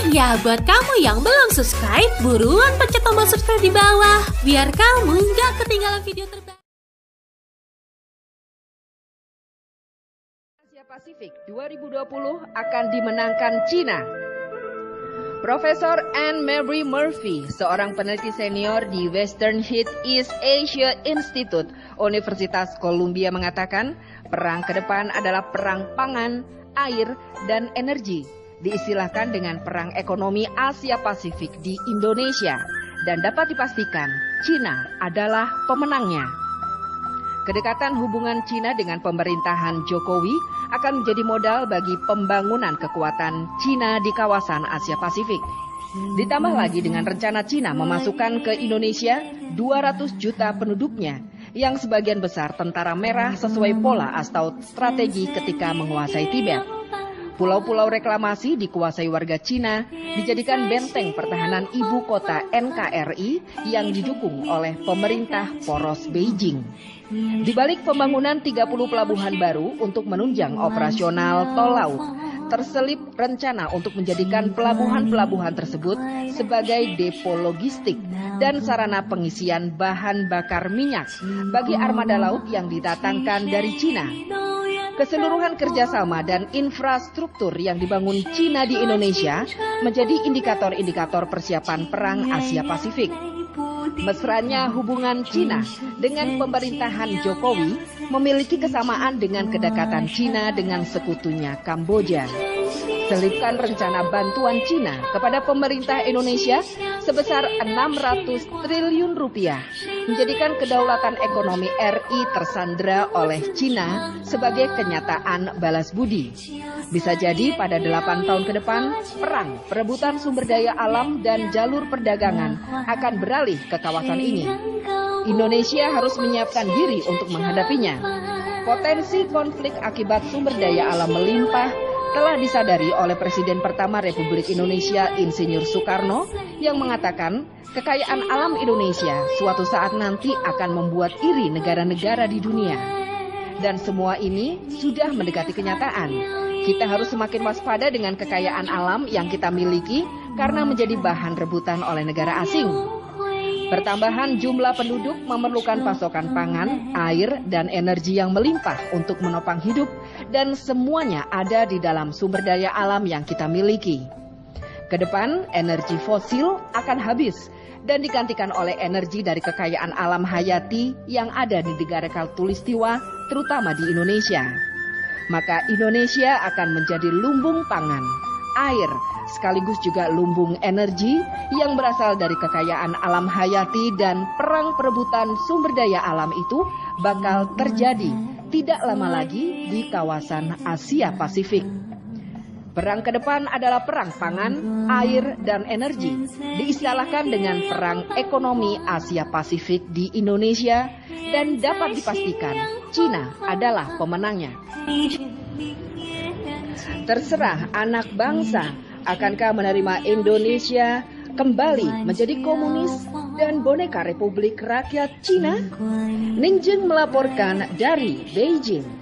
Ya buat kamu yang belum subscribe, buruan pencet tombol subscribe di bawah, biar kamu nggak ketinggalan video terbaru. Asia Pasifik 2020 akan dimenangkan Cina. Profesor Anne Mary Murphy, seorang peneliti senior di Western East Asia Institute, Universitas Columbia mengatakan, perang ke depan adalah perang pangan, air, dan energi. Diistilahkan dengan perang ekonomi Asia Pasifik di Indonesia, dan dapat dipastikan Cina adalah pemenangnya. Kedekatan hubungan Cina dengan pemerintahan Jokowi akan menjadi modal bagi pembangunan kekuatan Cina di kawasan Asia Pasifik. Ditambah lagi dengan rencana Cina memasukkan ke Indonesia 200 juta penduduknya, yang sebagian besar tentara merah sesuai pola atau strategi ketika menguasai Tibet. Pulau-pulau reklamasi dikuasai warga Cina dijadikan benteng pertahanan ibu kota NKRI yang didukung oleh pemerintah poros Beijing. Di balik pembangunan 30 pelabuhan baru untuk menunjang operasional tol laut, terselip rencana untuk menjadikan pelabuhan-pelabuhan tersebut sebagai depo logistik dan sarana pengisian bahan bakar minyak bagi armada laut yang didatangkan dari Cina. Keseluruhan kerjasama dan infrastruktur yang dibangun Cina di Indonesia menjadi indikator-indikator persiapan perang Asia Pasifik. Mesranya hubungan Cina dengan pemerintahan Jokowi memiliki kesamaan dengan kedekatan Cina dengan sekutunya Kamboja. Selipkan rencana bantuan Cina kepada pemerintah Indonesia sebesar 600 triliun rupiah menjadikan kedaulatan ekonomi RI tersandera oleh Cina sebagai kenyataan balas budi. Bisa jadi pada 8 tahun ke depan, perang perebutan sumber daya alam dan jalur perdagangan akan beralih ke kawasan ini. Indonesia harus menyiapkan diri untuk menghadapinya. Potensi konflik akibat sumber daya alam melimpah telah disadari oleh Presiden pertama Republik Indonesia Insinyur Soekarno yang mengatakan kekayaan alam Indonesia suatu saat nanti akan membuat iri negara-negara di dunia. Dan semua ini sudah mendekati kenyataan. Kita harus semakin waspada dengan kekayaan alam yang kita miliki karena menjadi bahan rebutan oleh negara asing. Pertambahan jumlah penduduk memerlukan pasokan pangan, air, dan energi yang melimpah untuk menopang hidup, dan semuanya ada di dalam sumber daya alam yang kita miliki. Kedepan, energi fosil akan habis dan digantikan oleh energi dari kekayaan alam hayati yang ada di negara Khatulistiwa, terutama di Indonesia. Maka Indonesia akan menjadi lumbung pangan, air, sekaligus juga lumbung energi yang berasal dari kekayaan alam hayati, dan perang perebutan sumber daya alam itu bakal terjadi tidak lama lagi di kawasan Asia Pasifik. Perang ke depan adalah perang pangan, air, dan energi. Diistilahkan dengan perang ekonomi Asia Pasifik di Indonesia dan dapat dipastikan Cina adalah pemenangnya. Terserah anak bangsa, akankah menerima Indonesia kembali menjadi komunis dan boneka Republik Rakyat Cina? Ning Jeng melaporkan dari Beijing.